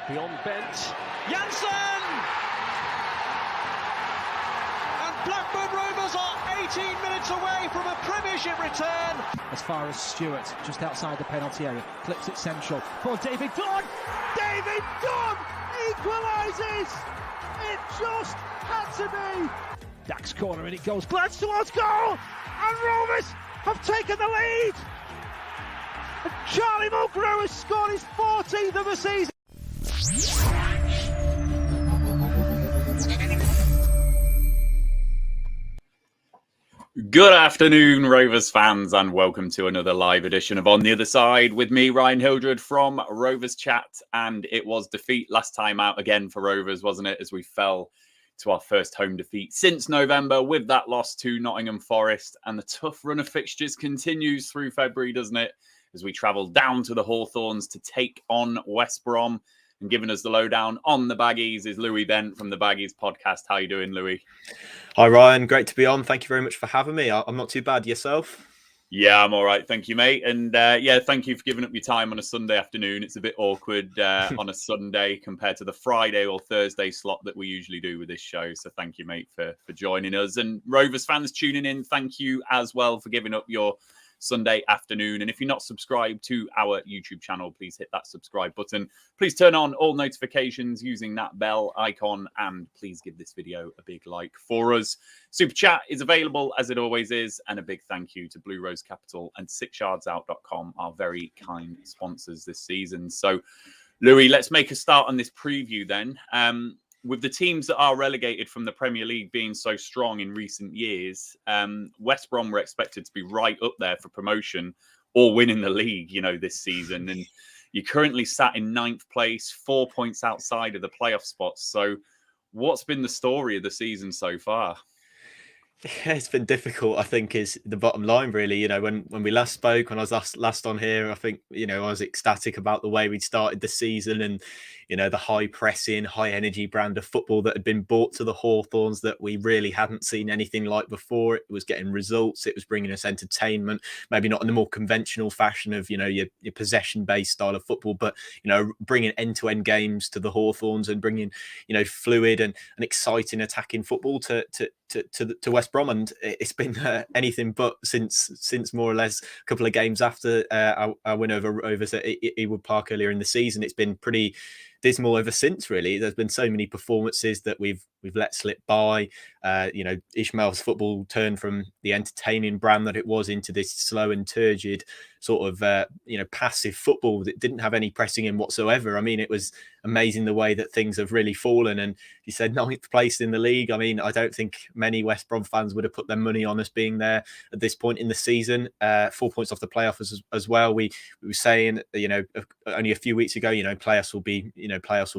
Beyond bent. Janssen! And Blackburn Rovers are 18 minutes away from a Premiership return. As far as Stewart, just outside the penalty area, clips it central for David Dunn. David Dunn equalises. It just had to be. Dax corner and it goes. Glance towards goal, and Rovers have taken the lead. And Charlie Mulgrew has scored his 14th of the season. Good afternoon, Rovers fans, and welcome to another live edition of On the Other Side with me, Ryan Hildred from Rovers Chat. And it was defeat last time out again for Rovers, wasn't it? As we fell to our first home defeat since November with that loss to Nottingham Forest. And the tough run of fixtures continues through February, doesn't it? As we travel down to the Hawthorns to take on West Brom. And giving us the lowdown on the Baggies is Louis Bent from the Baggies podcast. How you doing, Louis? Hi, Ryan. Great to be on. Thank you very much for having me. I'm not too bad. Yourself? Yeah, I'm all right. Thank you, mate. And yeah, thank you for giving up your time on a Sunday afternoon. It's a bit awkward on a Sunday compared to the Friday or Thursday slot that we usually do with this show. So thank you, mate, for joining us. And Rovers fans tuning in, thank you as well for giving up your Sunday afternoon. And if you're not subscribed to our YouTube channel, please hit that subscribe button. Please turn on all notifications using that bell icon, and please give this video a big like for us. Super Chat is available as it always is, and a big thank you to Blue Rose Capital and 6yardsout.com, our very kind sponsors this season. So, Louis, let's make a start on this preview then. With the teams that are relegated from the Premier League being so strong in recent years, West Brom were expected to be right up there for promotion or winning the league, you know, this season. And you're currently sat in 9th place, 4 points outside of the playoff spots. So what's been the story of the season so far? Yeah, it's been difficult, I think, is the bottom line, really. You know, when we last spoke, when I was last on here, I think, you know, I was ecstatic about the way we'd started the season and, you know, the high pressing, high energy brand of football that had been brought to the Hawthorns that we really hadn't seen anything like before. It was getting results. It was bringing us entertainment, maybe not in the more conventional fashion of, you know, your possession-based style of football, but, you know, bringing end-to-end games to the Hawthorns and bringing, you know, fluid and exciting attacking football to West Brom. And it's been anything but since more or less a couple of games after our win over Rovers at Ewood Park earlier in the season. It's been pretty dismal ever since, really. There's been so many performances that we've let slip by. You know, Ismael's football turned from the entertaining brand that it was into this slow and turgid sort of, you know, passive football that didn't have any pressing in whatsoever. I mean, it was amazing the way that things have really fallen. And you said 9th place in the league. I mean, I don't think many West Brom fans would have put their money on us being there at this point in the season. 4 points off the playoffs as well. We were saying, you know, only a few weeks ago, you know, playoffs will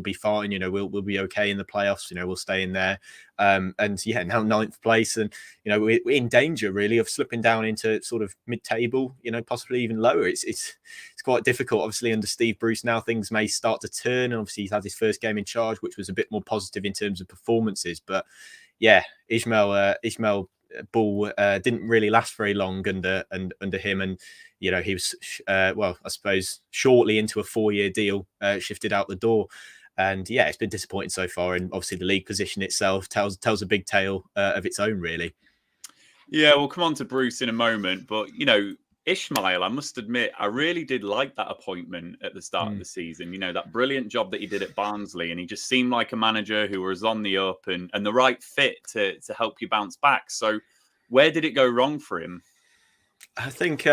be fine. You know, we'll be okay in the playoffs. You know, we'll stay in there. And yeah, now 9th place, and you know, we're in danger really of slipping down into sort of mid-table, you know, possibly even lower. It's quite difficult. Obviously, under Steve Bruce now things may start to turn, and obviously he's had his first game in charge, which was a bit more positive in terms of performances. But yeah, Ismael Ball didn't really last very long under him, and you know, he was well, I suppose shortly into a 4-year deal, shifted out the door. And yeah, it's been disappointing so far. And obviously the league position itself tells a big tale of its own, really. Yeah, we'll come on to Bruce in a moment. But, you know, Ismael, I must admit, I really did like that appointment at the start of the season. You know, that brilliant job that he did at Barnsley. And he just seemed like a manager who was on the up and the right fit to help you bounce back. So where did it go wrong for him? I think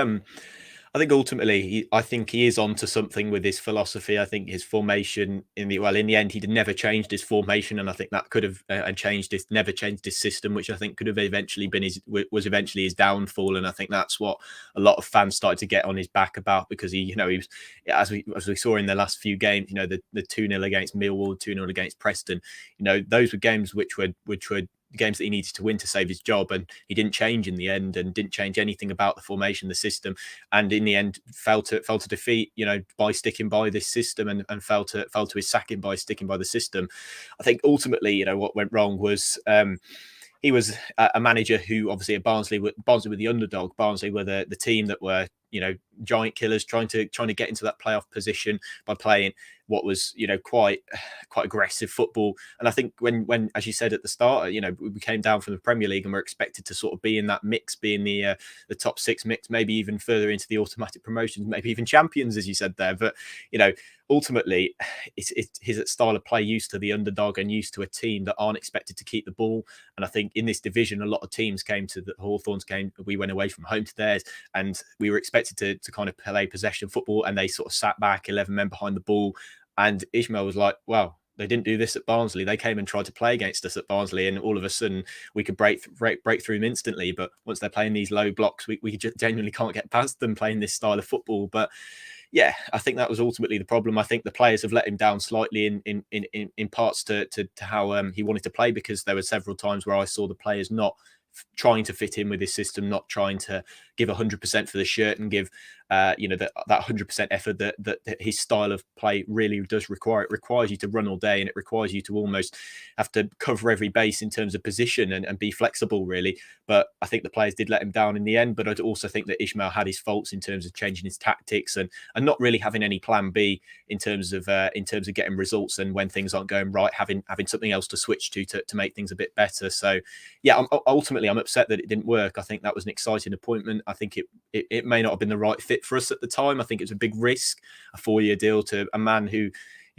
ultimately, I think he is onto something with his philosophy. I think his formation in the end, he never changed his formation, and I think that could have never changed his system, which I think could have eventually been was eventually his downfall. And I think that's what a lot of fans started to get on his back about, because he was, as we saw in the last few games, you know, the 2-0 against Millwall, 2-0 against Preston, you know, those were games which were games that he needed to win to save his job, and he didn't change in the end, and didn't change anything about the formation, the system, and in the end fell to defeat, you know, by sticking by this system, and fell to his sacking by sticking by the system. I think ultimately, you know, what went wrong was he was a manager who obviously at Barnsley were the underdog. Barnsley were the team that were giant killers, trying to get into that playoff position by playing what was quite aggressive football. And I think when as you said at the start, we came down from the Premier League and we're expected to sort of be in that mix, be in the top 6 mix, maybe even further into the automatic promotions, maybe even champions, as you said there. But ultimately, it's his style of play, used to the underdog and used to a team that aren't expected to keep the ball. And I think in this division, a lot of teams came to the Hawthorns came. We went away from home to theirs, and we were expected to kind of play possession football, and they sort of sat back 11 men behind the ball. And Ismael was like, wow, they didn't do this at Barnsley. They came and tried to play against us at Barnsley, and all of a sudden we could break through them instantly. But once they're playing these low blocks, we just genuinely can't get past them playing this style of football. But yeah, I think that was ultimately the problem. I think the players have let him down slightly in parts to how he wanted to play, because there were several times where I saw the players not trying to fit in with his system, not trying to give 100% for the shirt and give that 100% effort that his style of play really does require. It requires you to run all day, and it requires you to almost have to cover every base in terms of position and be flexible, really. But I think the players did let him down in the end. But I also think that Ismael had his faults in terms of changing his tactics and not really having any plan B in terms of getting results, and when things aren't going right, having something else to switch to make things a bit better. So yeah, ultimately I'm upset that it didn't work. I think that was an exciting appointment. I think it may not have been the right fit for us at the time. I think it was a big risk, a 4-year deal to a man who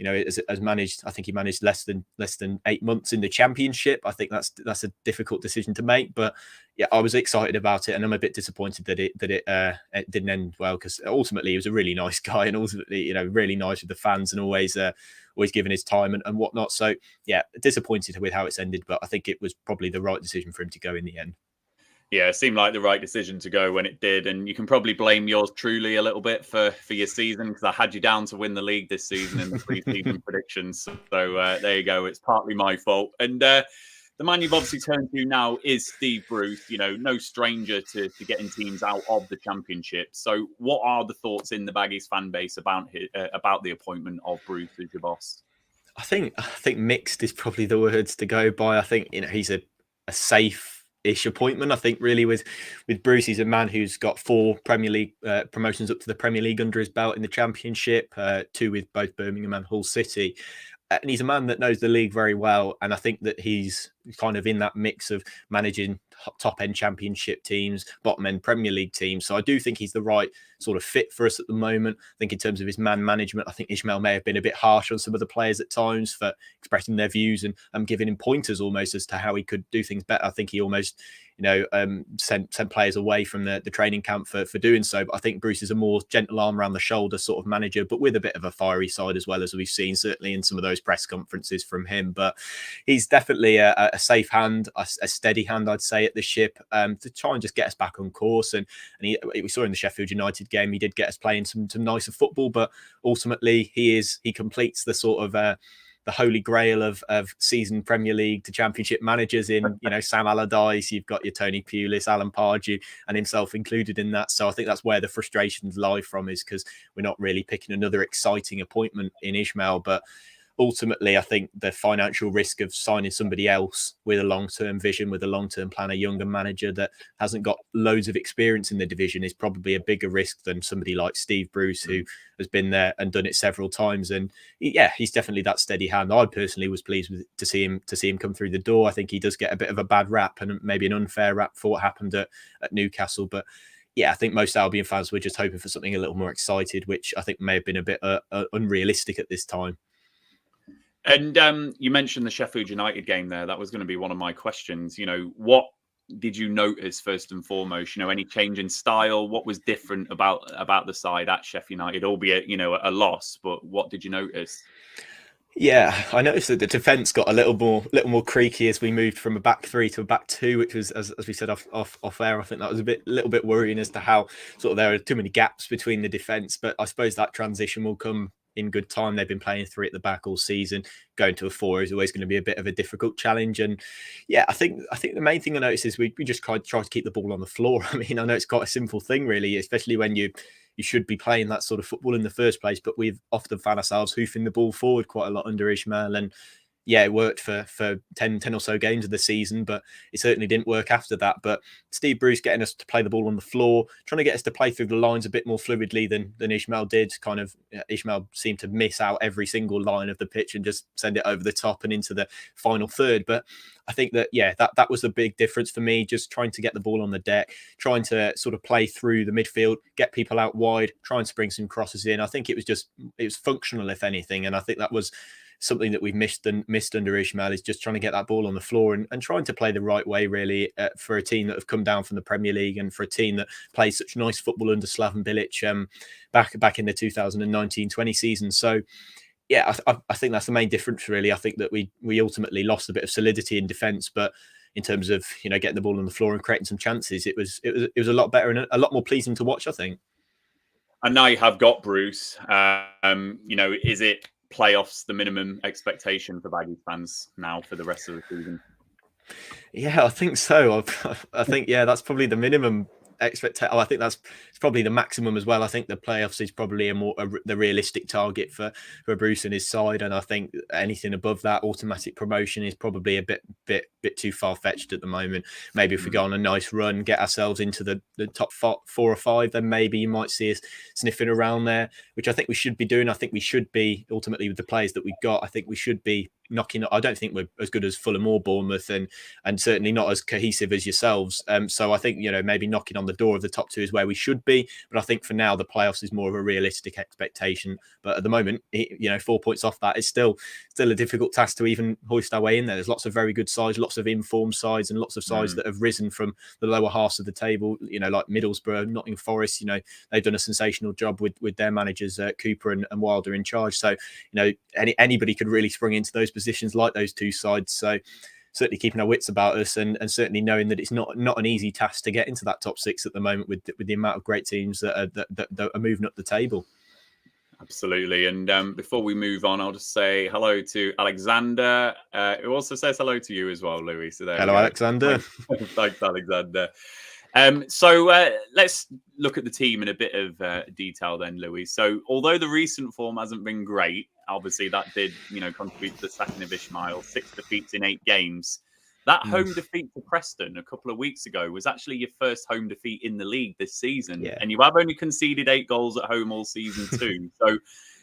has managed. I think he managed less than 8 months in the Championship. I think that's a difficult decision to make. But yeah, I was excited about it, and I'm a bit disappointed that it didn't end well, because ultimately he was a really nice guy, and ultimately really nice with the fans, and always giving his time and whatnot. So yeah, disappointed with how it's ended, but I think it was probably the right decision for him to go in the end. Yeah, it seemed like the right decision to go when it did. And you can probably blame yours truly a little bit for your season, because I had you down to win the league this season in the pre-season predictions. So there you go. It's partly my fault. And the man you've obviously turned to now is Steve Bruce, no stranger to getting teams out of the Championship. So what are the thoughts in the Baggies fan base about the appointment of Bruce as your boss? I think mixed is probably the words to go by. I think he's a safe-ish appointment. I think really with Bruce, he's a man who's got 4 Premier League promotions up to the Premier League under his belt in the Championship, 2 with both Birmingham and Hull City. And he's a man that knows the league very well. And I think that he's kind of in that mix of managing top-end Championship teams, bottom-end Premier League teams. So I do think he's the right sort of fit for us at the moment. I think in terms of his man management, I think Ismael may have been a bit harsh on some of the players at times for expressing their views and giving him pointers almost as to how he could do things better. I think he almost sent players away from the training camp for doing so. But I think Bruce is a more gentle arm around the shoulder sort of manager, but with a bit of a fiery side as well, as we've seen certainly in some of those press conferences from him. But he's definitely a safe hand, a steady hand, I'd say, at the ship, to try and just get us back on course. And we saw in the Sheffield United game, he did get us playing some nicer football, but ultimately he completes the sort of the holy grail of seasoned Premier League to Championship managers in Sam Allardyce. You've got your Tony Pulis, Alan Pardew, and himself included in that. So I think that's where the frustrations lie from, is because we're not really picking another exciting appointment in Ismael. But ultimately, I think the financial risk of signing somebody else with a long-term vision, with a long-term plan, a younger manager that hasn't got loads of experience in the division, is probably a bigger risk than somebody like Steve Bruce, who has been there and done it several times. And yeah, he's definitely that steady hand. I personally was pleased to see him come through the door. I think he does get a bit of a bad rap, and maybe an unfair rap for what happened at Newcastle. But yeah, I think most Albion fans were just hoping for something a little more excited, which I think may have been a bit unrealistic at this time. And you mentioned the Sheffield United game there. That was going to be one of my questions. What did you notice first and foremost? Any change in style? What was different about the side at Sheffield United, albeit a loss? But what did you notice? Yeah, I noticed that the defence got a little more creaky as we moved from a back 3 to a back 2, which was, as we said off air, I think that was a little bit worrying as to how sort of there are too many gaps between the defence. But I suppose that transition will come in good time. They've been playing 3 at the back all season. Going to a 4 is always going to be a bit of a difficult challenge. And yeah, I think the main thing I noticed is we just try to keep the ball on the floor. I mean, I know it's quite a simple thing, really, especially when you should be playing that sort of football in the first place, but we've often found ourselves hoofing the ball forward quite a lot under Ismael. And yeah, it worked for 10 or so games of the season, but it certainly didn't work after that. But Steve Bruce getting us to play the ball on the floor, trying to get us to play through the lines a bit more fluidly than Ismael did. Kind of Ismael seemed to miss out every single line of the pitch and just send it over the top and into the final third. But I think that, yeah, that was the big difference for me, just trying to get the ball on the deck, trying to sort of play through the midfield, get people out wide, try and spring some crosses in. I think it was functional, if anything. And I think that was something that we've missed under Ismael, is just trying to get that ball on the floor and trying to play the right way, really, for a team that have come down from the Premier League and for a team that plays such nice football under Slaven Bilic back in the 2019-20 season. So, yeah, I think that's the main difference, really. I think that we ultimately lost a bit of solidity in defence, but in terms of, you know, getting the ball on the floor and creating some chances, it was a lot better and a lot more pleasing to watch, I think. And now you have got Bruce. You know, is it playoffs the minimum expectation for Baggies fans now for the rest of the season? Yeah, I think so. I think, yeah, that's probably the minimum expectation. I think it's probably the maximum as well. I think the playoffs is probably the realistic target for Bruce and his side, and I think anything above that, automatic promotion, is probably a bit too far fetched at the moment. Maybe if we go on a nice run, get ourselves into the top 4 or 5, then maybe you might see us sniffing around there, which I think we should be doing. I think we should be, ultimately, with the players that we've got, I think we should be knocking. I don't think we're as good as Fulham or Bournemouth, and certainly not as cohesive as yourselves. So I think, you know, maybe knocking on the door of the top 2 is where we should be. But I think for now, the playoffs is more of a realistic expectation. But at the moment, you know, 4 points off that is still a difficult task to even hoist our way in there. There's lots of very good sides, lots of informed sides, and lots of sides that have risen from the lower halves of the table. You know, like Middlesbrough, Nottingham Forest. You know, they've done a sensational job with their managers, Cooper and Wilder in charge. So, you know, anybody could really spring into those positions like those 2 sides. So certainly keeping our wits about us and certainly knowing that it's not an easy task to get into that top 6 at the moment with the amount of great teams that are moving up the table. Absolutely. And before we move on, I'll just say hello to Alexander, who also says hello to you as well, Louis. So there. Hello, Alexander. Thanks, Alexander. So let's look at the team in a bit of detail then, Louis. So although the recent form hasn't been great, obviously that did, you know, contribute to the sacking of Ismael. 6 defeats in 8 games. That home defeat to Preston a couple of weeks ago was actually your first home defeat in the league this season. Yeah. And you have only conceded 8 goals at home all season too. So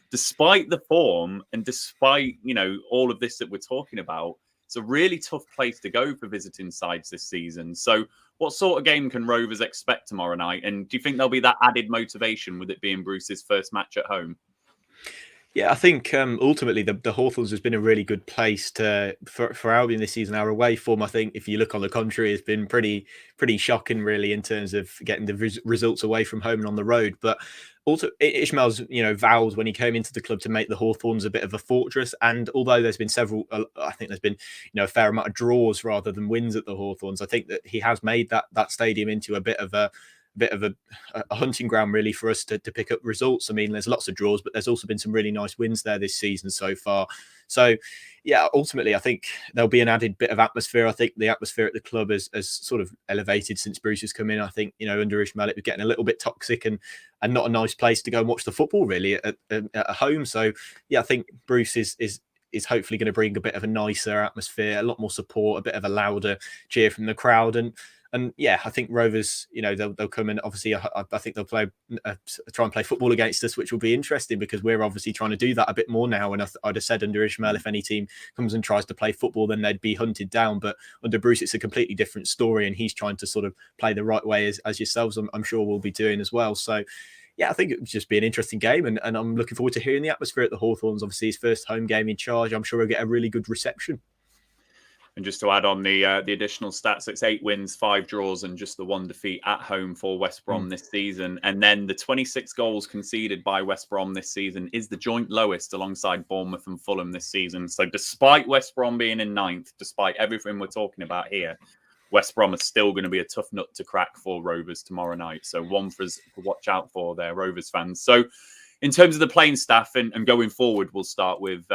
despite the form and despite, you know, all of this that we're talking about, it's a really tough place to go for visiting sides this season. So what sort of game can Rovers expect tomorrow night? And do you think there'll be that added motivation with it being Bruce's first match at home? Yeah, I think ultimately the Hawthorns has been a really good place for Albion this season. Our away form, I think, if you look on the contrary, has been pretty shocking, really, in terms of getting the results away from home and on the road. But also, Ismael's, you know, vowed when he came into the club to make the Hawthorns a bit of a fortress. And although there's been several, I think there's been, you know, a fair amount of draws rather than wins at the Hawthorns, I think that he has made that stadium into a bit of a hunting ground, really, for us to pick up results. I mean, there's lots of draws, but there's also been some really nice wins there this season so far. So, yeah, ultimately, I think there'll be an added bit of atmosphere. I think the atmosphere at the club has sort of elevated since Bruce has come in. I think, you know, under Ismael, it was getting a little bit toxic and not a nice place to go and watch the football, really, at home. So, yeah, I think Bruce is hopefully going to bring a bit of a nicer atmosphere, a lot more support, a bit of a louder cheer from the crowd. And yeah, I think Rovers, you know, they'll come in. Obviously, I think they'll try and play football against us, which will be interesting because we're obviously trying to do that a bit more now. And I'd have said under Ismael, if any team comes and tries to play football, then they'd be hunted down. But under Bruce, it's a completely different story, and he's trying to sort of play the right way as yourselves, I'm sure, will be doing as well. So, yeah, I think it would just be an interesting game, and I'm looking forward to hearing the atmosphere at the Hawthorns. Obviously, his first home game in charge. I'm sure he'll get a really good reception. And just to add on the additional stats, it's 8 wins, 5 draws, and just the 1 defeat at home for West Brom this season. And then the 26 goals conceded by West Brom this season is the joint lowest alongside Bournemouth and Fulham this season. So despite West Brom being in 9th, despite everything we're talking about here, West Brom is still going to be a tough nut to crack for Rovers tomorrow night. So one for us to watch out for there, Rovers fans. So in terms of the playing staff and going forward, we'll start with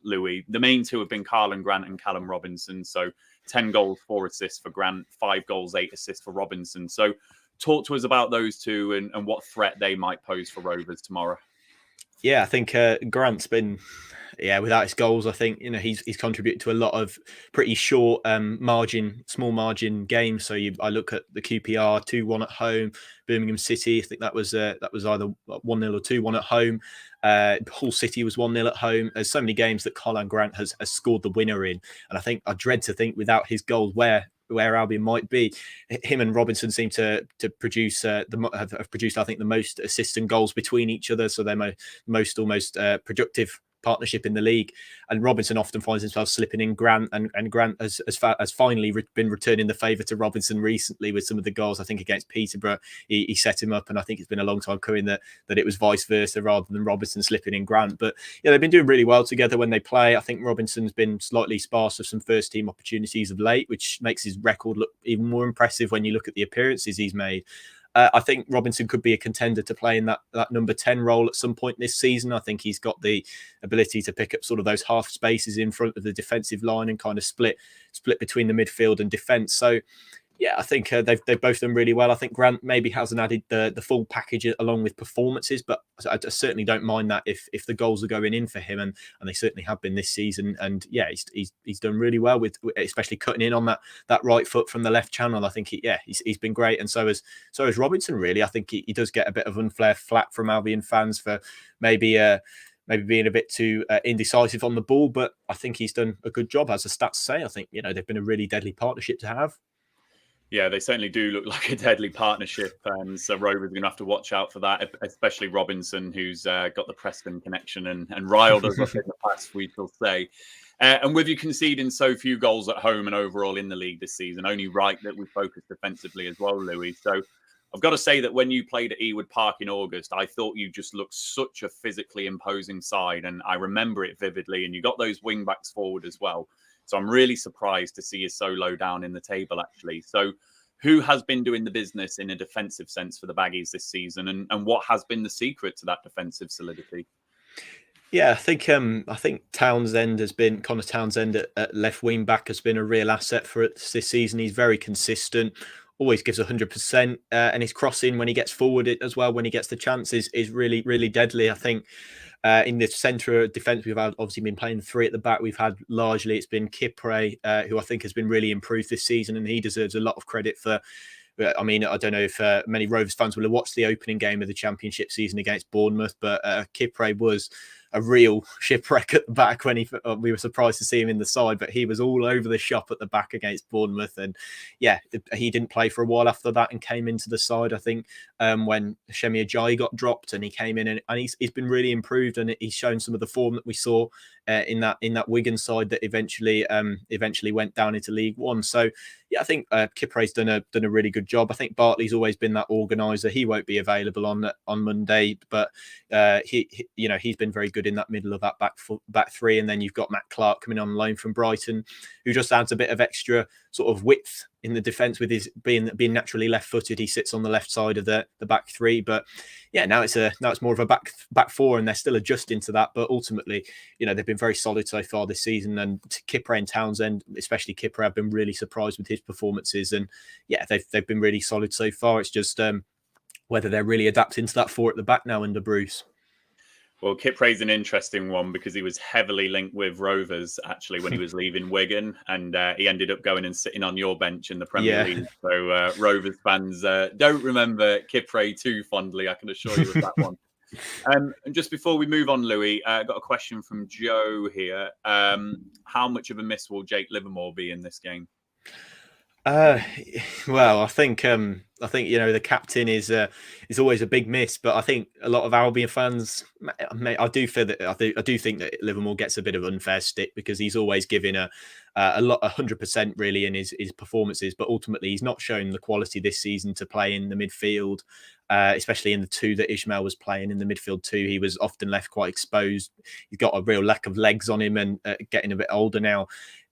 Louis. The main 2 have been Karlan Grant and Callum Robinson. So 10 goals, 4 assists for Grant, 5 goals, 8 assists for Robinson. So talk to us about those 2 and what threat they might pose for Rovers tomorrow. Yeah, I think Grant's been yeah, without his goals, I think he's contributed to a lot of pretty short small margin games. So I look at the QPR 2-1 at home, Birmingham City. I think that was either 1-0 or 2-1 at home. Hull City was 1-0 at home. There's so many games that Colin Grant has scored the winner in, and I think I dread to think without his goals where Albion might be. Him and Robinson seem to produce have produced, I think, the most assists and goals between each other. So they're most productive partnership in the league. And Robinson often finds himself slipping in Grant, and Grant has finally been returning the favour to Robinson recently with some of the goals. I think against Peterborough, he set him up, and I think it's been a long time coming that it was vice versa rather than Robinson slipping in Grant. But yeah, they've been doing really well together when they play. I think Robinson's been slightly sparse of some first team opportunities of late, which makes his record look even more impressive when you look at the appearances he's made. I think Robinson could be a contender to play in that number 10 role at some point this season. I think he's got the ability to pick up sort of those half spaces in front of the defensive line and kind of split between the midfield and defence. So yeah, I think they've both done really well. I think Grant maybe hasn't added the full package along with performances, but I certainly don't mind that if the goals are going in for him, and they certainly have been this season. And yeah, he's done really well with especially cutting in on that right foot from the left channel. I think he's been great, and so has Robinson. Really, I think he does get a bit of unfair flack from Albion fans for maybe being a bit too indecisive on the ball, but I think he's done a good job, as the stats say. I think they've been a really deadly partnership to have. Yeah, they certainly do look like a deadly partnership. So Rovers are going to have to watch out for that, especially Robinson, who's got the Preston connection and riled us up in the past, we shall say. And with you conceding so few goals at home and overall in the league this season, only right that we focus defensively as well, Louis. So I've got to say that when you played at Ewood Park in August, I thought you just looked such a physically imposing side. And I remember it vividly. And you got those wing backs forward as well. So I'm really surprised to see you so low down in the table, actually. So who has been doing the business in a defensive sense for the Baggies this season? And what has been the secret to that defensive solidity? Yeah, I think Connor Townsend at left wing back has been a real asset for us this season. He's very consistent, always gives 100%, and his crossing when he gets forward as well, when he gets the chances, is really, really deadly. I think in the centre of defence, we've obviously been playing three at the back. We've had largely, it's been Kipre, who I think has been really improved this season, and he deserves a lot of credit for. I mean, I don't know if many Rovers fans will have watched the opening game of the Championship season against Bournemouth, but Kipre was a real shipwreck at the back when we were surprised to see him in the side, but he was all over the shop at the back against Bournemouth. And yeah, he didn't play for a while after that and came into the side, I think, when Shemi Ajayi got dropped, and he came in and he's been really improved, and he's shown some of the form that we saw in that Wigan side that eventually went down into League One. So yeah, I think Kipre's done a really good job. I think Bartley's always been that organiser. He won't be available on Monday, but he's been very good in that middle of that back three. And then you've got Matt Clark coming on loan from Brighton, who just adds a bit of extra sort of width in the defence with his being naturally left-footed. He sits on the left side of the back three. But yeah, now it's more of a back four, and they're still adjusting to that. But ultimately, they've been very solid so far this season. And Kipre and Townsend, especially Kipre, have been really surprised with his performances. And yeah, they've been really solid so far. It's just whether they're really adapting to that four at the back now under Bruce. Well, Kipre's an interesting one because he was heavily linked with Rovers, actually, when he was leaving Wigan, and he ended up going and sitting on your bench in the Premier League. So Rovers fans don't remember Kipre too fondly, I can assure you of that one. And just before we move on, Louis, I got a question from Joe here. How much of a miss will Jake Livermore be in this game? Well, I think the captain is always a big miss, but I think a lot of Albion fans, I do think that Livermore gets a bit of unfair stick because he's always giving a 100% really in his performances, but ultimately he's not shown the quality this season to play in the midfield, especially in the two that Ismael was playing in the midfield too. He was often left quite exposed. He's got a real lack of legs on him, and getting a bit older now.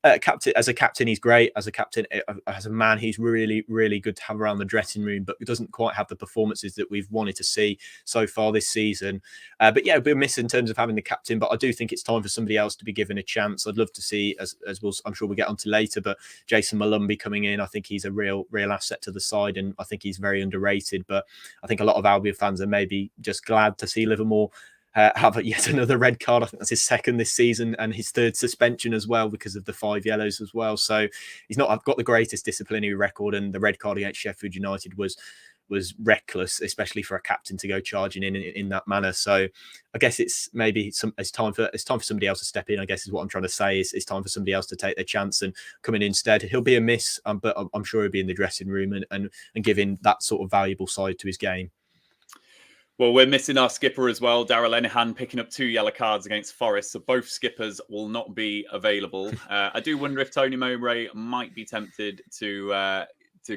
As a captain, he's great. As a man, he's really, really good to have around the dressing room, but doesn't quite have the performances that we've wanted to see so far this season. But yeah, we're missing in terms of having the captain, but I do think it's time for somebody else to be given a chance. I'd love to see, as I'm sure we'll get onto later, but Jason Malumbi coming in. I think he's a real asset to the side, and I think he's very underrated. But I think a lot of Albion fans are maybe just glad to see Livermore have yet another red card. I think that's his second this season, and his third suspension as well because of the 5 yellows as well. So he's not got the greatest disciplinary record, and the red card against Sheffield United was reckless, especially for a captain to go charging in that manner. So I guess it's time for somebody else to step in, I guess is what I'm trying to say. It's time for somebody else to take their chance and come in instead. He'll be a miss, but I'm sure he'll be in the dressing room and giving that sort of valuable side to his game. Well, we're missing our skipper as well, Darragh Lenihan, picking up 2 yellow cards against Forest. So both skippers will not be available. I do wonder if Tony Mowbray might be tempted to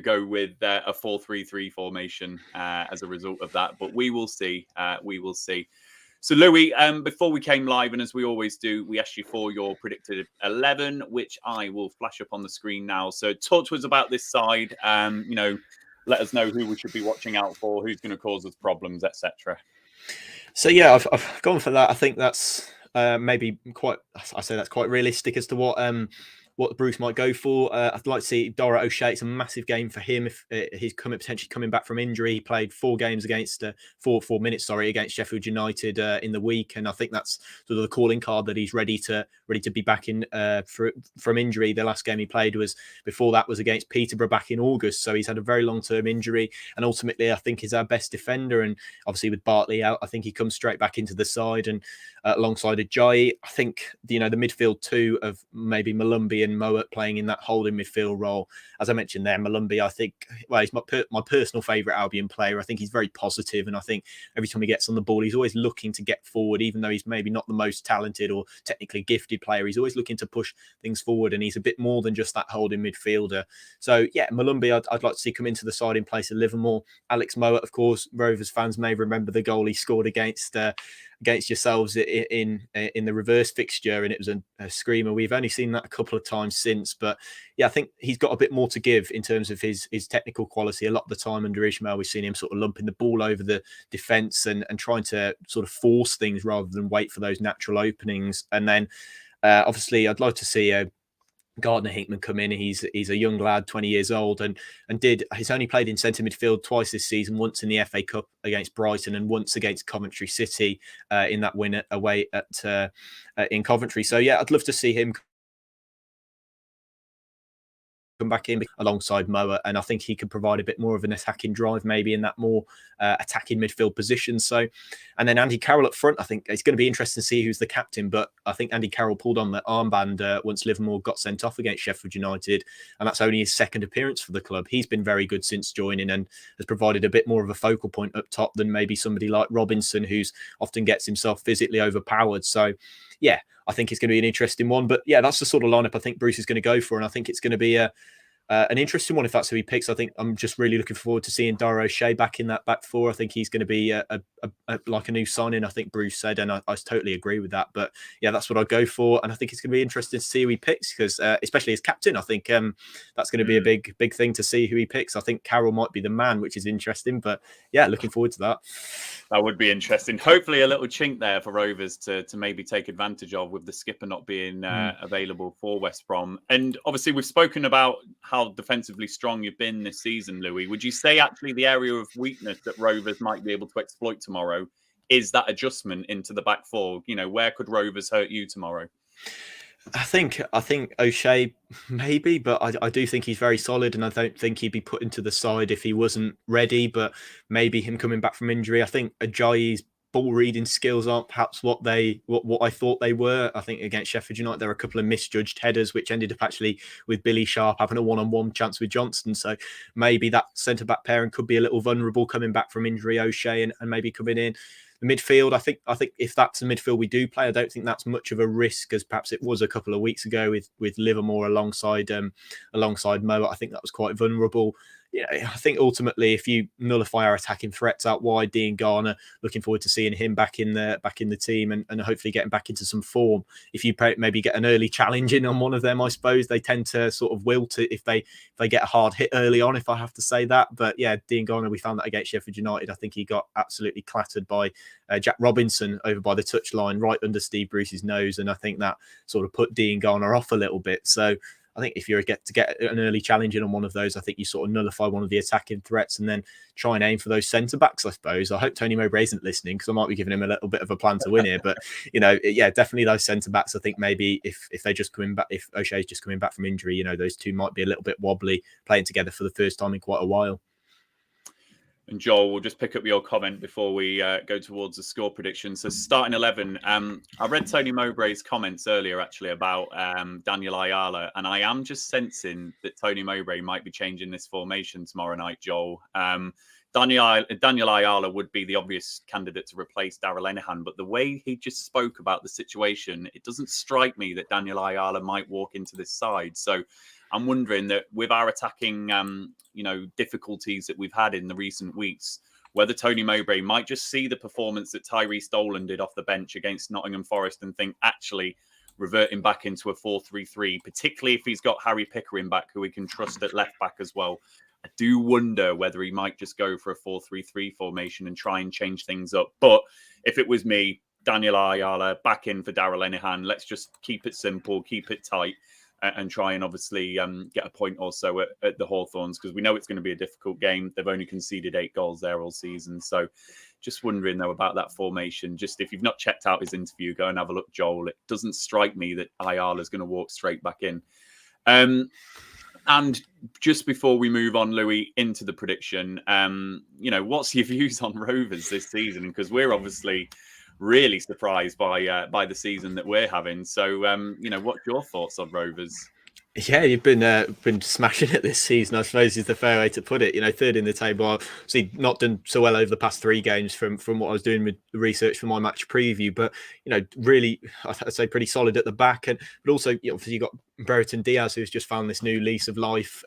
go with a 4-3-3 formation as a result of that. But we will see. We will see. So, Louis, before we came live, and as we always do, we asked you for your predicted 11, which I will flash up on the screen now. So talk to us about this side. Let us know who we should be watching out for, who's going to cause us problems, etc. So, yeah, I've gone for that. I think that's maybe quite realistic as to what Bruce might go for. I'd like to see Dara O'Shea. It's a massive game for him if he's potentially coming back from injury. He played 4 games against 4 minutes against Sheffield United in the week, and I think that's sort of the calling card that he's ready to be back in from injury. The last game he played was against Peterborough back in August, so he's had a very long-term injury, and ultimately I think he's our best defender. And obviously with Bartley out, I think he comes straight back into the side and alongside Ajayi. I think the midfield two of maybe Malumbi and Mowat playing in that holding midfield role. As I mentioned there, Malumbi, I think, he's my personal favourite Albion player. I think he's very positive, and I think every time he gets on the ball, he's always looking to get forward, even though he's maybe not the most talented or technically gifted player. He's always looking to push things forward, and he's a bit more than just that holding midfielder. So, yeah, Malumbi, I'd like to see come into the side in place of Livermore. Alex Mowat, of course, Rovers fans may remember the goal he scored against yourselves in the reverse fixture, and it was a screamer. We've only seen that a couple of times since, but yeah, I think he's got a bit more to give in terms of his technical quality. A lot of the time under Ismael, we've seen him sort of lumping the ball over the defence and trying to sort of force things rather than wait for those natural openings. And then obviously I'd like to see Gardner Hickman come in. He's a young lad, 20 years old, and he's only played in centre midfield twice this season, once in the FA Cup against Brighton and once against Coventry City in that win away in Coventry. So yeah, I'd love to see him come back in alongside Moa, and I think he could provide a bit more of an attacking drive, maybe in that more attacking midfield position. So, and then Andy Carroll up front. I think it's going to be interesting to see who's the captain, but I think Andy Carroll pulled on the armband once Livermore got sent off against Sheffield United, and that's only his second appearance for the club. He's been very good since joining and has provided a bit more of a focal point up top than maybe somebody like Robinson, who's often gets himself physically overpowered. So, yeah, I think it's going to be an interesting one. But yeah, that's the sort of lineup I think Bruce is going to go for, and I think it's going to be an interesting one if that's who he picks. I think I'm just really looking forward to seeing Dara O'Shea back in that back four. I think he's going to be like a new signing, I think Bruce said, and I totally agree with that. But yeah, that's what I'll go for, and I think it's going to be interesting to see who he picks, because especially as captain, I think that's going to be a big thing to see who he picks. I think Carroll might be the man, which is interesting. But yeah, looking forward to that. That would be interesting. Hopefully a little chink there for Rovers to maybe take advantage of, with the skipper not being available for West Brom. And obviously we've spoken about how defensively strong you've been this season, Louis. Would you say actually the area of weakness that Rovers might be able to exploit tomorrow is that adjustment into the back four? You know, where could Rovers hurt you tomorrow? I think O'Shea maybe, but I do think he's very solid, and I don't think he'd be put into the side if he wasn't ready. But maybe him coming back from injury. I think Ajayi's ball reading skills aren't perhaps what I thought they were. I think against Sheffield United there were a couple of misjudged headers which ended up actually with Billy Sharp having a one-on-one chance with Johnston. So maybe that centre-back pairing could be a little vulnerable coming back from injury, O'Shea, and maybe coming in. The midfield, I think if that's the midfield we do play, I don't think that's much of a risk as perhaps it was a couple of weeks ago with Livermore alongside Mo. I think that was quite vulnerable. Yeah, I think ultimately, if you nullify our attacking threats out wide, Dean Garner, looking forward to seeing him back in the team and hopefully getting back into some form. If you maybe get an early challenge in on one of them, I suppose they tend to sort of wilt it if they get a hard hit early on, if I have to say that. But yeah, Dean Garner, we found that against Sheffield United. I think he got absolutely clattered by Jack Robinson over by the touchline, right under Steve Bruce's nose, and I think that sort of put Dean Garner off a little bit. So I think if you get an early challenge in on one of those, I think you sort of nullify one of the attacking threats and then try and aim for those centre backs, I suppose. I hope Tony Mowbray isn't listening, because I might be giving him a little bit of a plan to win here. But, yeah, definitely those centre backs. I think maybe if they're just coming back, if O'Shea's just coming back from injury, those two might be a little bit wobbly playing together for the first time in quite a while. And Joel, we'll just pick up your comment before we go towards the score prediction. So starting 11, I read Tony Mowbray's comments earlier actually about Daniel Ayala, and I am just sensing that Tony Mowbray might be changing this formation tomorrow night, Joel. Daniel Ayala would be the obvious candidate to replace Darragh Lenihan, but the way he just spoke about the situation, it doesn't strike me that Daniel Ayala might walk into this side. So I'm wondering that with our attacking, difficulties that we've had in the recent weeks, whether Tony Mowbray might just see the performance that Tyrese Dolan did off the bench against Nottingham Forest and think, actually, reverting back into a 4-3-3, particularly if he's got Harry Pickering back, who we can trust at left back as well. I do wonder whether he might just go for a 4-3-3 formation and try and change things up. But if it was me, Daniel Ayala back in for Darragh Lenihan, let's just keep it simple, keep it tight, and try and obviously get a point or so at the Hawthorns, because we know it's going to be a difficult game. They've only conceded 8 goals there all season. So just wondering, though, about that formation. Just if you've not checked out his interview, go and have a look, Joel. It doesn't strike me that Ayala is going to walk straight back in. And just before we move on, Louis, into the prediction, what's your views on Rovers this season? Because we're obviously really surprised by the season that we're having. So, what's your thoughts on Rovers? Yeah, you've been smashing it this season, I suppose is the fair way to put it. Third in the table. Obviously not done so well over the past 3 games from what I was doing with the research for my match preview, but really, I'd say pretty solid at the back. But also, obviously you've got Brereton Diaz, who's just found this new lease of life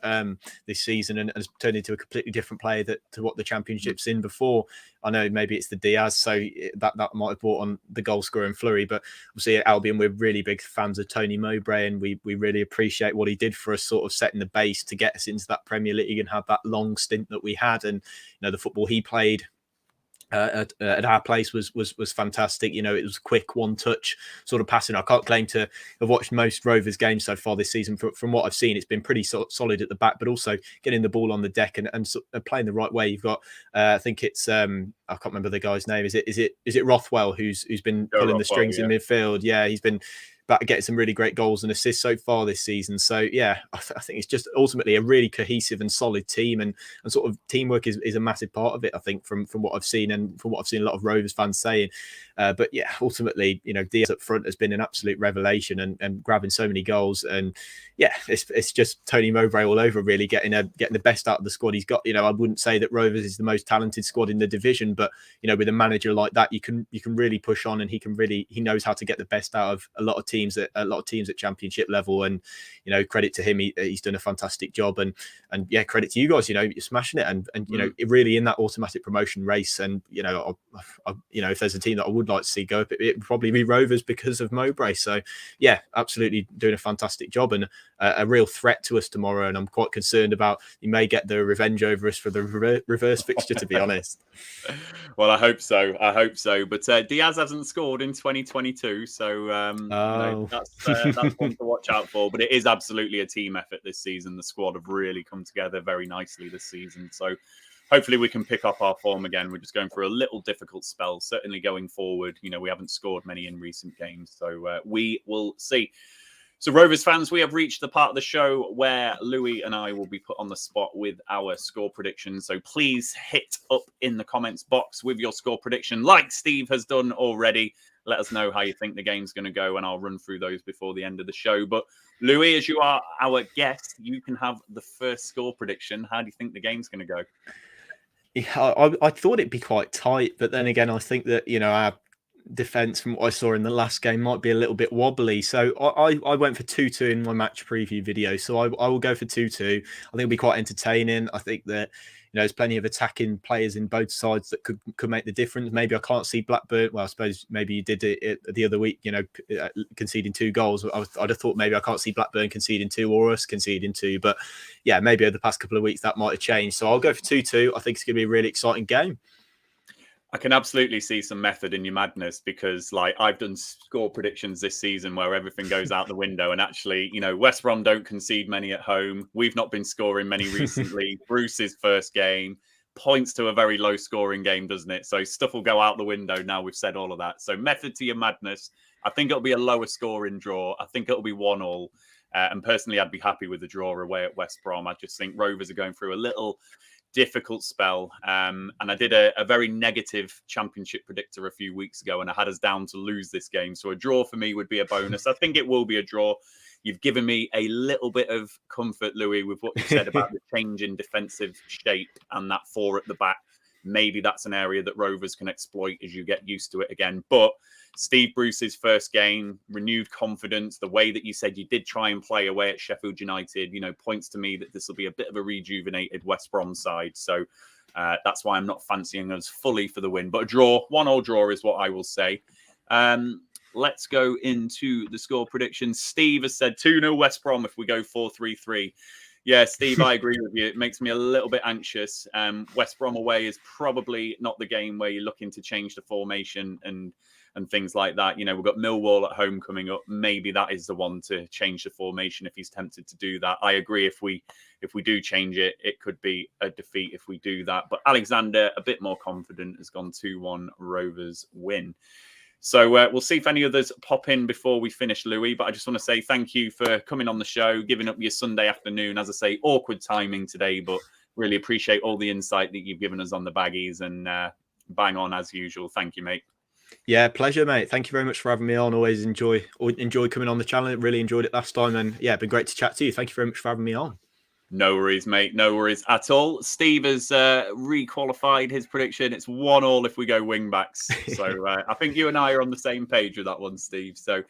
this season and has turned into a completely different player to what the Championship's in before. I know maybe it's the Diaz, so that might have brought on the goal scorer and flurry. But obviously at Albion, we're really big fans of Tony Mowbray, and we really appreciate what he did for us, sort of setting the base to get us into that Premier League and have that long stint that we had. And the football he played at our place was fantastic. It was quick, one touch sort of passing. I can't claim to have watched most Rovers games so far this season. From what I've seen, it's been pretty solid at the back, but also getting the ball on the deck and playing the right way. You've got I think it's I can't remember the guy's name. Is it Rothwell who's been pulling the strings in midfield? Yeah, he's been getting some really great goals and assists so far this season. So yeah, I think it's just ultimately a really cohesive and solid team, and sort of teamwork is a massive part of it, I think, from what I've seen and from what I've seen a lot of Rovers fans saying. But yeah, ultimately, Diaz up front has been an absolute revelation and grabbing so many goals. And yeah, it's just Tony Mowbray all over, really getting the best out of the squad he's got. I wouldn't say that Rovers is the most talented squad in the division, but with a manager like that, you can really push on, and he knows how to get the best out of a lot of teams at Championship level. And credit to him, he's done a fantastic job. And yeah, credit to you guys. You're smashing it, and really in that automatic promotion race. And if there's a team that I would like to see go up, it would probably be Rovers because of Mowbray. So yeah, absolutely doing a fantastic job and a real threat to us tomorrow. And I'm quite concerned about he may get the revenge over us for the reverse fixture, to be honest. Well, I hope so. But Diaz hasn't scored in 2022, so that's one to watch out for. But it is absolutely a team effort this season. The squad have really come together very nicely this season. So hopefully we can pick up our form again. We're just going through a little difficult spell, certainly going forward. We haven't scored many in recent games, so we will see. So Rovers fans, we have reached the part of the show where Louis and I will be put on the spot with our score predictions. So please hit up in the comments box with your score prediction, like Steve has done already. Let us know how you think the game's going to go, and I'll run through those before the end of the show. But Louis, as you are our guest, you can have the first score prediction. How do you think the game's going to go? Yeah, I thought it'd be quite tight, but then again, I think that our defense from what I saw in the last game might be a little bit wobbly. So I went for 2-2 in my match preview video. So I will go for 2-2. I think it'll be quite entertaining. I think that there's plenty of attacking players in both sides that could make the difference. Maybe I can't see Blackburn. Well, I suppose maybe you did it the other week, conceding 2 goals. I'd have thought maybe I can't see Blackburn conceding 2 or us conceding 2. But yeah, maybe over the past couple of weeks that might have changed. So I'll go for 2-2. I think it's going to be a really exciting game. I can absolutely see some method in your madness, because like I've done score predictions this season where everything goes out the window, and actually, you know, West Brom don't concede many at home. We've not been scoring many recently. Bruce's first game points to a very low scoring game, doesn't it? So stuff will go out the window now we've said all of that. So method to your madness. I think it'll be a lower scoring draw. I think it'll be 1-1. And personally, I'd be happy with the draw away at West Brom. I just think Rovers are going through a little difficult spell. And I did a very negative championship predictor a few weeks ago, and I had us down to lose this game. So a draw for me would be a bonus. I think it will be a draw. You've given me a little bit of comfort, Louis, with what you said about the change in defensive shape and that 4 at the back. Maybe that's an area that Rovers can exploit as you get used to it again. But Steve Bruce's first game, renewed confidence, the way that you said you did try and play away at Sheffield United, you know, points to me that this will be a bit of a rejuvenated West Brom side. So that's why I'm not fancying us fully for the win. But a draw, 1-1 draw is what I will say. Let's go into the score predictions. Steve has said 2-0 West Brom if we go 4-3-3. Yeah, Steve, I agree with you. It makes me a little bit anxious. West Brom away is probably not the game where you're looking to change the formation and things like that. You know, we've got Millwall at home coming up. Maybe that is the one to change the formation if he's tempted to do that. I agree. If we do change it, it could be a defeat if we do that. But Alexander, a bit more confident, has gone 2-1 Rovers win. So we'll see if any others pop in before we finish, Louis. But I just want to say thank you for coming on the show, giving up your Sunday afternoon. As I say, awkward timing today, but really appreciate all the insight that you've given us on the Baggies, and bang on as usual. Thank you, mate. Yeah, pleasure, mate. Thank you very much for having me on. Always enjoy coming on the channel. Really enjoyed it last time, and yeah, been great to chat to you. Thank you very much for having me on. No worries, mate. No worries at all. Steve has re-qualified his prediction. It's 1-1 if we go wing backs. So I think you and I are on the same page with that one, Steve. So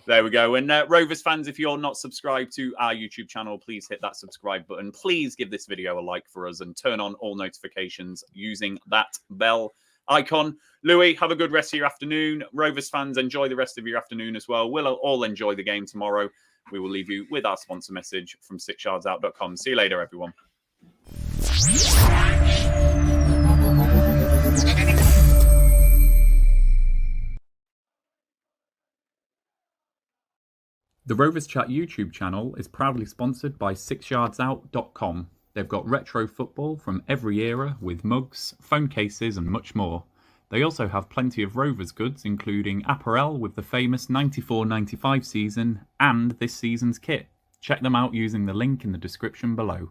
there we go. And Rovers fans, if you're not subscribed to our YouTube channel, please hit that subscribe button. Please give this video a like for us and turn on all notifications using that bell icon. Louis, have a good rest of your afternoon. Rovers fans, enjoy the rest of your afternoon as well. We'll all enjoy the game tomorrow. We will leave you with our sponsor message from 6yardsout.com. See you later, everyone. The Rovers Chat YouTube channel is proudly sponsored by 6yardsout.com. They've got retro football from every era with mugs, phone cases and much more. They also have plenty of Rovers goods, including apparel with the famous 94-95 season and this season's kit. Check them out using the link in the description below.